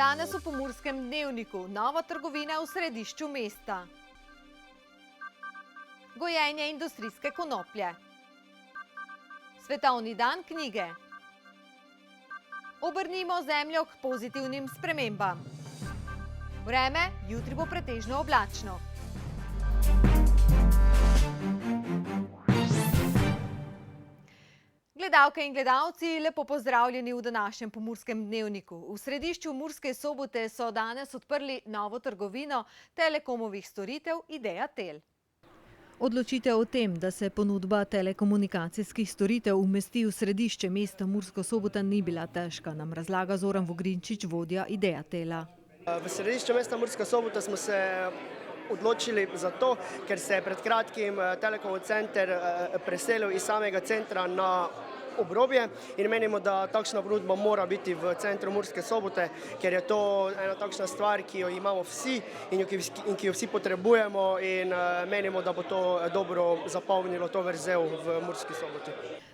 Danes v Pomurskem dnevniku nova trgovina v središču mesta. Gojenje industrijske konoplje. Svetovni dan knjige. Obrnimo zemljo k pozitivnim spremembam. Vreme jutri bo pretežno oblačno. Gledalke in gledalci, lepo pozdravljeni v današnjem Pomurskem dnevniku. V središču Murske Sobote so danes odprli novo trgovino telekomovih storitev Idea Tel. Odločitev o tem, da se ponudba telekomunikacijskih storitev umesti v središče mesta Murska Sobota, ni bila težka, nam razlaga Zoran Vogrinčič, vodja Idea Tela. V središču mesta Murska Sobota smo se odločili zato, ker se je pred kratkim Telekomov center preselil iz samega centra na obrobje in menimo, da takšna ponudba mora biti v centru Murske Sobote, ker je to ena takšna stvar, ki jo imamo vsi in ki jo vsi potrebujemo in menimo, da bo to dobro zapolnilo to vrzel v Murski Soboti.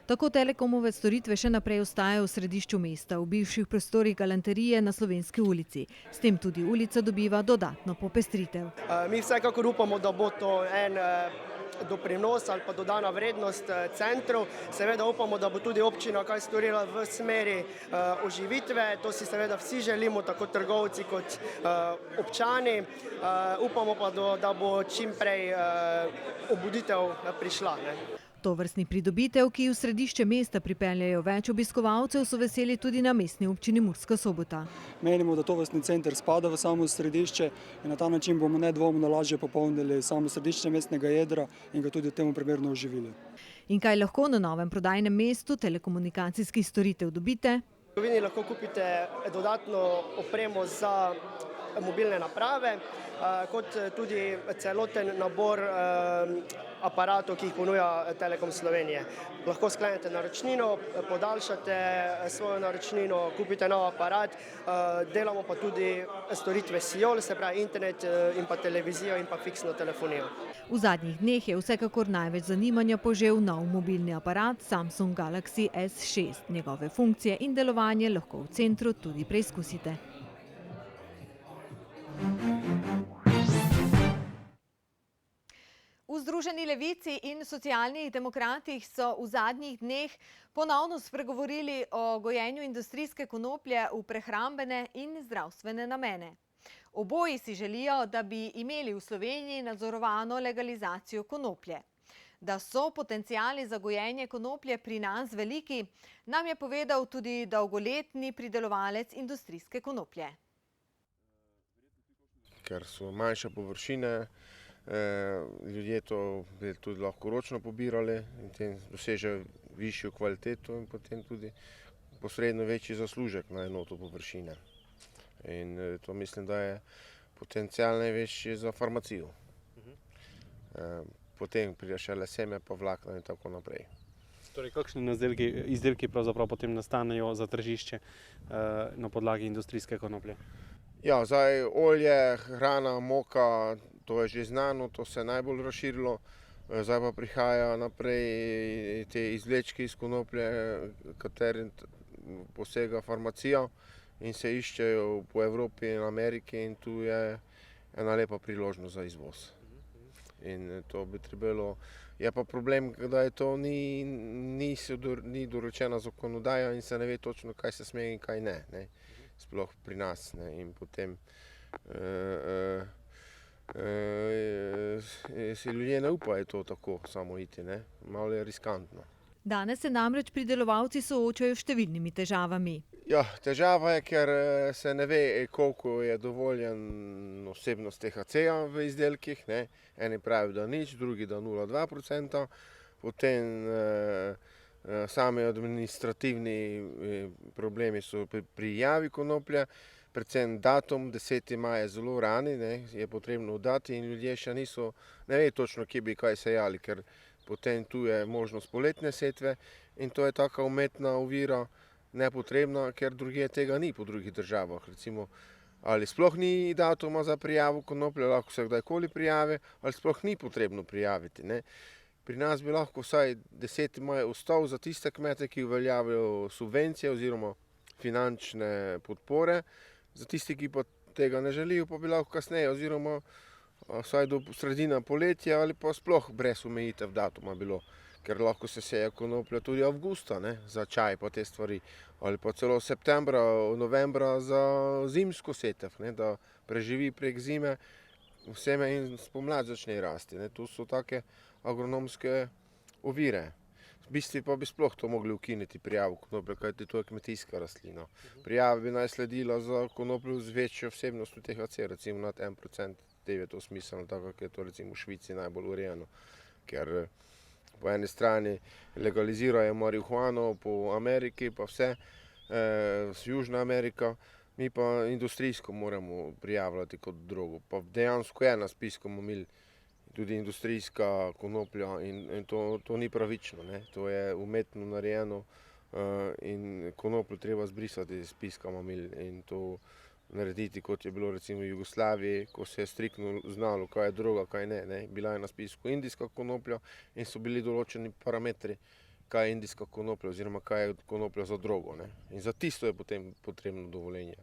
Tako Telekomove storitve še naprej ostajajo v središču mesta, v bivših prostorih galanterije na Slovenski ulici. S tem tudi ulica dobiva dodatno popestritev. Mi vsekakor upamo, da bo to en doprinos ali pa dodana vrednost centru. Seveda upamo, da bo tudi občina kaj storila v smeri oživitve. To si seveda vsi želimo, tako trgovci kot občani. Upamo pa, da bo čim prej obuditev prišla. Tovrstni pridobitev, ki v središče mesta pripeljejo več obiskovalcev, so veseli tudi na mestni občini Murska Sobota. Menimo, da tovrstni center spada v samo središče in na ta način bomo nedvomno lažje popolnili samo središče mestnega jedra in ga tudi temu primerno oživili. In kaj lahko na novem prodajnem mestu telekomunikacijskih storitev dobite? V trgovini lahko kupite dodatno opremo za mobilne naprave, kot tudi celoten nabor aparatov, ki jih ponuja Telekom Slovenije. Lahko sklenete naročnino, podaljšate svojo naročnino, kupite nov aparat, delamo pa tudi storitve SIOL, se pravi internet in pa televizijo in pa fiksno telefonijo. V zadnjih dneh je vsekakor največ zanimanja požel nov mobilni aparat Samsung Galaxy S6. Njegove funkcije in delovanje lahko v centru tudi preizkusite. V Združeni levici in socialnih demokratih so v zadnjih dneh ponovno spregovorili o gojenju industrijske konoplje v prehrambene in zdravstvene namene. Oboji si želijo, da bi imeli v Sloveniji nadzorovano legalizacijo konoplje. Da so potenciali za gojenje konoplje pri nas veliki, nam je povedal tudi dolgoletni pridelovalec industrijske konoplje. Ker so manjše površine, ljudje to tudi lahko ročno pobirali in tem dosežejo višjo kvaliteto in potem tudi posredno večji zaslužek na enoto površine. In to mislim, da je potencial največji za farmacijo. Potem pride šele seme, pa vlakna in tako naprej. Torej, kakšni izdelki pravzaprav potem nastanejo za tržišče na podlagi industrijske konoplje? Ja, zdaj olje, hrana, moka, to je že znano, to se je najbolj razširilo. Zdaj pa prihajajo naprej te izvlečki iz konoplje, kateri posega farmacija in se iščejo po Evropi in Ameriki in tu je ena lepa priložnost za izvoz. In to bi trebalo, je pa problem, da je to ni določena zakonodaja in se ne ve točno, kaj se sme in kaj ne. Sploh pri nas. In potem si ljudje ne upajo to tako samo iti. Malo je riskantno. Danes se namreč pridelovalci soočajo s številnimi težavami. Ja, težava je, ker se ne ve, koliko je dovoljen vsebnost THC-ja v izdelkih. Eni pravijo, da nič, drugi, da 0,2%. Potem sami administrativni problemi so pri prijavi konoplje, predvsem datum 10. maja je zelo rani, je potrebno dati in ljudje še ne ve točno, kje bi kaj sejali, ker potem tu je možnost poletne setve in to je taka umetna ovira nepotrebna, ker drugje tega ni po drugih državah. Recimo, ali sploh ni datuma za prijavo konoplje, lahko se kdajkoli prijavi, ali sploh ni potrebno prijaviti. Pri nas bi lahko vsaj 10. maj ostal za tiste kmete, ki uveljavijo subvencije oziroma finančne podpore, Za tisti, ki pa tega ne želijo, pa bi lahko kasneje oziroma vsaj do sredine poletja ali pa sploh brez omejitev datuma bilo. Ker lahko se seje konoplja tudi avgusta, ne, za čaj pa te stvari. Ali pa celo septembra, novembra za zimsko setev, ne, da preživi prek zime seme in spomladi začne rasti. Ne. To so take agronomske ovire. V bistvu pa bi sploh to mogli ukiniti prijavo konoplje, kajti to je kmetijska rastlina. Prijava bi naj sledila za konopljo z večjo vsebnostjo THC, recimo nad 1%, te je to smiselno, tako kot je to recimo v Švici najbolj urejeno. Ker po eni strani legalizirajo marihuano po Ameriki, pa vse, Južna Amerika, mi pa industrijsko moramo prijavljati kot drogo. Pa dejansko je na spisku mamil tudi industrijska konoplja in to ni pravično, ne. To je umetno narejeno in konopljo treba zbrisati iz spiska mamil in to narediti, kot je bilo recimo v Jugoslaviji, ko se je striktno znalo, kaj je droga, kaj ne, ne. Bila je na spisku indijska konoplja in so bili določeni parametri, kaj je indijska konoplja oziroma kaj je konoplja za drogo, ne. In za tisto je potem potrebno dovoljenje,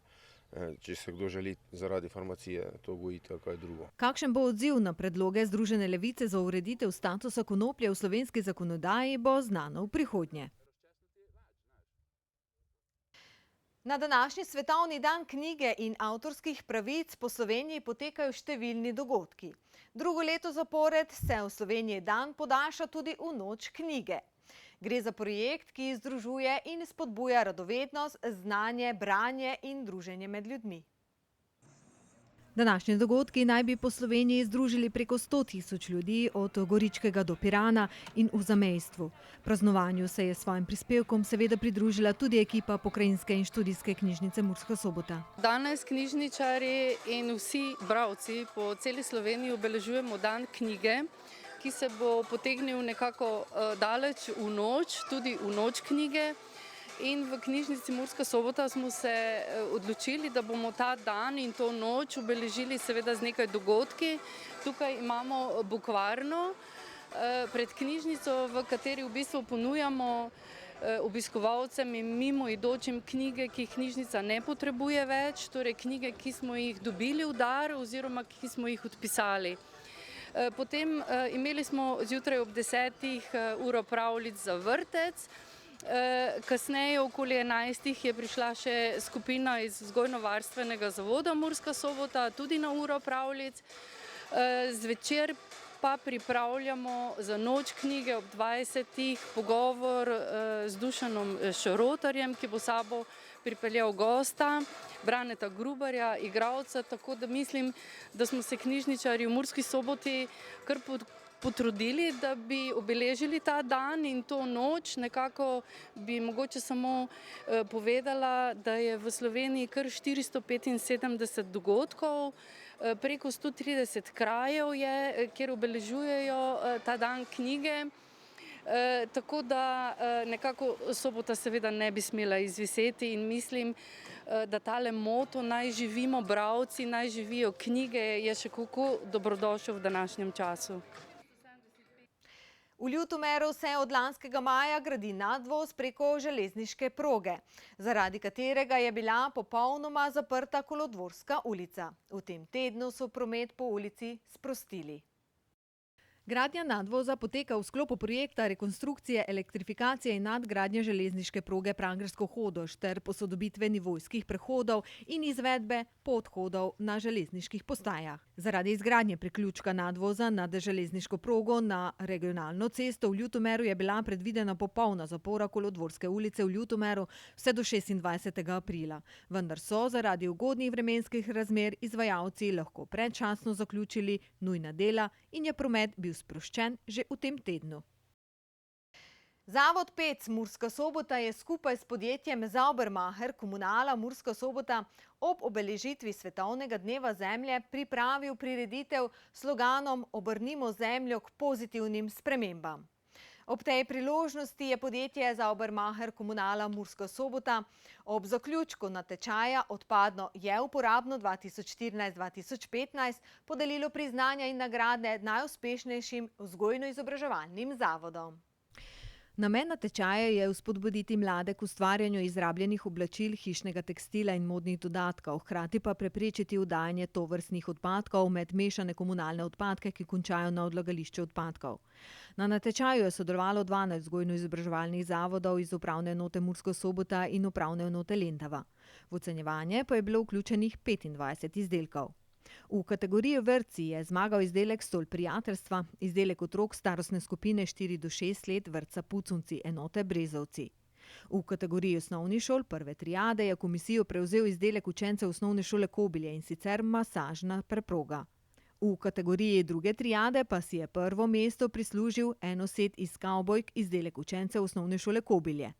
če se kdo želi zaradi farmacije to gojiti ali kaj drugo. Kakšen bo odziv na predloge Združene levice za ureditev statusa konoplje v slovenski zakonodaji, bo znano v prihodnje. Na današnji svetovni dan knjige in avtorskih pravic po Sloveniji potekajo številni dogodki. Drugo leto zapored se v Sloveniji dan podaljša tudi v noč knjige. Gre za projekt, ki združuje in spodbuja radovednost, znanje, branje in druženje med ljudmi. Današnji dogodki naj bi po Sloveniji združili preko 100.000 ljudi od Goričkega do Pirana in v zamejstvu. Praznovanju se je s svojim prispevkom seveda pridružila tudi ekipa Pokrajinske in študijske knjižnice Murska Sobota. Danes knjižničarji in vsi bralci po celi Sloveniji obeležujemo dan knjige, ki se bo potegnil nekako daleč v noč, tudi v noč knjige. In v knjižnici Murska Sobota smo se odločili, da bomo ta dan in to noč obeležili seveda z nekaj dogodki. Tukaj imamo bukvarno pred knjižnico, v kateri v bistvu ponujamo obiskovalcem in mimoidočim knjige, ki jih knjižnica ne potrebuje več, torej knjige, ki smo jih dobili v dar oziroma ki smo jih odpisali. Potem imeli smo zjutraj ob 10. uro pravljic za vrtec. Kasneje, okoli 11. je prišla še skupina iz Vzgojno-varstvenega zavoda Murska Sobota, tudi na uro pravljic. Zvečer pa pripravljamo za noč knjige ob 20. pogovor z Dušanom Šrotarjem, ki bo sabo pripeljal gosta, Braneta Grubarja, igralca, tako da mislim, da smo se knjižničarji v Murski Soboti kar potrudili, da bi obeležili ta dan in to noč. Nekako bi mogoče samo povedala, da je v Sloveniji kar 475 dogodkov, preko 130 krajev je, kjer obeležujejo ta dan knjige. Tako da nekako Sobota seveda ne bi smela izviseti in mislim, da tale moto naj živimo bralci, naj živijo knjige je še kako dobrodošel v današnjem času. V Ljutomeru se od lanskega maja gradi nadvoz preko železniške proge, zaradi katerega je bila popolnoma zaprta Kolodvorska ulica. V tem tednu so promet po ulici sprostili. Gradnja nadvoza poteka v sklopu projekta rekonstrukcije, elektrifikacije in nadgradnje železniške proge Prangersko-Hodoš ter posodobitve nivojskih prehodov in izvedbe podhodov na železniških postajah. Zaradi izgradnje priključka nadvoza nad železniško progo na regionalno cesto v Ljutomeru je bila predvidena popolna zapora Kolodvorske ulice v Ljutomeru vse do 26. aprila. Vendar so zaradi ugodnih vremenskih razmer izvajalci lahko predčasno zaključili nujna dela in je promet bil sproščen že v tem tednu. Zavod PEC Murska Sobota je skupaj s podjetjem Saubermacher Komunala Murska Sobota ob obeležitvi Svetovnega dneva zemlje pripravil prireditev s sloganom Obrnimo zemljo k pozitivnim spremembam. Ob tej priložnosti je podjetje Saubermacher Komunala Murska Sobota ob zaključku natečaja Odpadno je uporabno 2014-2015 podelilo priznanja in nagrade najuspešnejšim vzgojno-izobraževalnim zavodom. Namen natečaja je vzpodbuditi mlade k ustvarjanju izrabljenih oblačil, hišnega tekstila in modnih dodatkov, hkrati pa preprečiti oddajanje tovrstnih odpadkov med mešane komunalne odpadke, ki končajo na odlagališču odpadkov. Na natečaju je sodelovalo 12 vzgojno-izobraževalnih zavodov iz upravne enote Murska Sobota in upravne enote Lendava. V ocenjevanje pa je bilo vključenih 25 izdelkov. V kategoriji vrtci je zmagal izdelek Stol prijateljstva, izdelek otrok starostne skupine 4 do 6 let vrtca Pucunci enote Brezovci. V kategoriji osnovnih šol prve triade je komisijo prevzel izdelek učencev osnovne šole Kobilje, in sicer masažna preproga. V kategoriji druge triade pa si je prvo mesto prislužil enoset iz kavbojk, izdelek učencev osnovne šole Kobilje.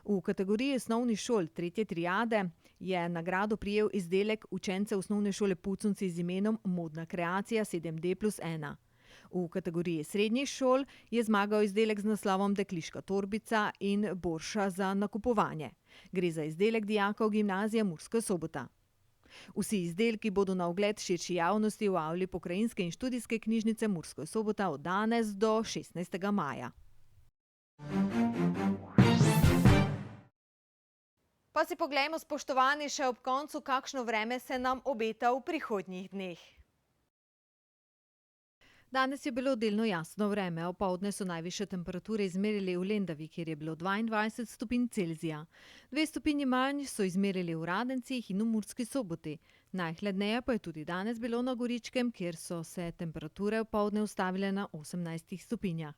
V kategoriji osnovnih šol tretje triade je nagrado prejel izdelek učencev osnovne šole Pucunci z imenom Modna kreacija 7D+1. V kategoriji srednjih šol je zmagal izdelek z naslovom Dekliška torbica in borša za nakupovanje. Gre za izdelek dijakov gimnazije Murska Sobota. Vsi izdelki bodo na ogled širši javnosti v avli Pokrajinske in študijske knjižnice Murska Sobota od danes do 16. maja. Pa si poglejmo, spoštovani, še ob koncu, kakšno vreme se nam obeta v prihodnjih dneh. Danes je bilo delno jasno vreme, opoldne so najvišje temperature izmerili v Lendavi, kjer je bilo 22 stopinj Celzija. 2 stopinji manj so izmerili v Radencih in v Murski Soboti. Najhladneje pa je tudi danes bilo na Goričkem, kjer so se temperature opoldne ustavile na 18 stopinjah.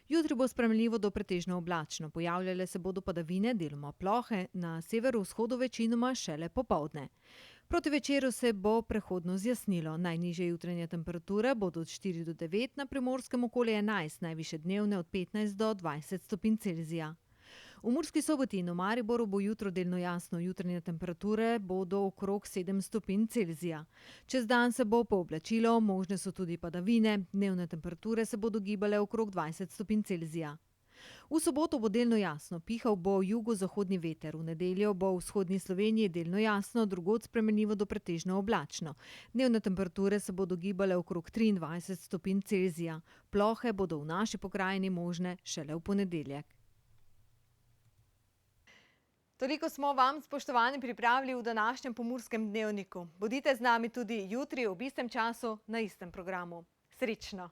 Jutri bo sprejemljivo do pretežno oblačno, pojavljale se bodo padavine, deloma plohe, na severovzhodu večinoma šele popoldne. Proti večeru se bo prehodno zjasnilo. Najnižje jutranje temperature bodo od 4 do 9, na Primorskem okoli 11, najvišje dnevne od 15 do 20 stopinj Celzija. V Murski Soboti in v Mariboru bo jutro delno jasno, jutranje temperature bodo okrog 7 stopinj Celzija. Čez dan se bo pooblačilo, možne so tudi padavine, dnevne temperature se bodo gibale okrog 20 stopinj Celzija. V soboto bo delno jasno, pihal bo jugozahodni veter, v nedeljo bo v vzhodni Sloveniji delno jasno, drugod spremenljivo do pretežno oblačno. Dnevne temperature se bodo gibale okrog 23 stopinj Celzija. Plohe bodo v naši pokrajini možne šele v ponedeljek. Toliko smo vam, spoštovani, pripravili v današnjem Pomurskem dnevniku. Bodite z nami tudi jutri ob istem času na istem programu. Srečno!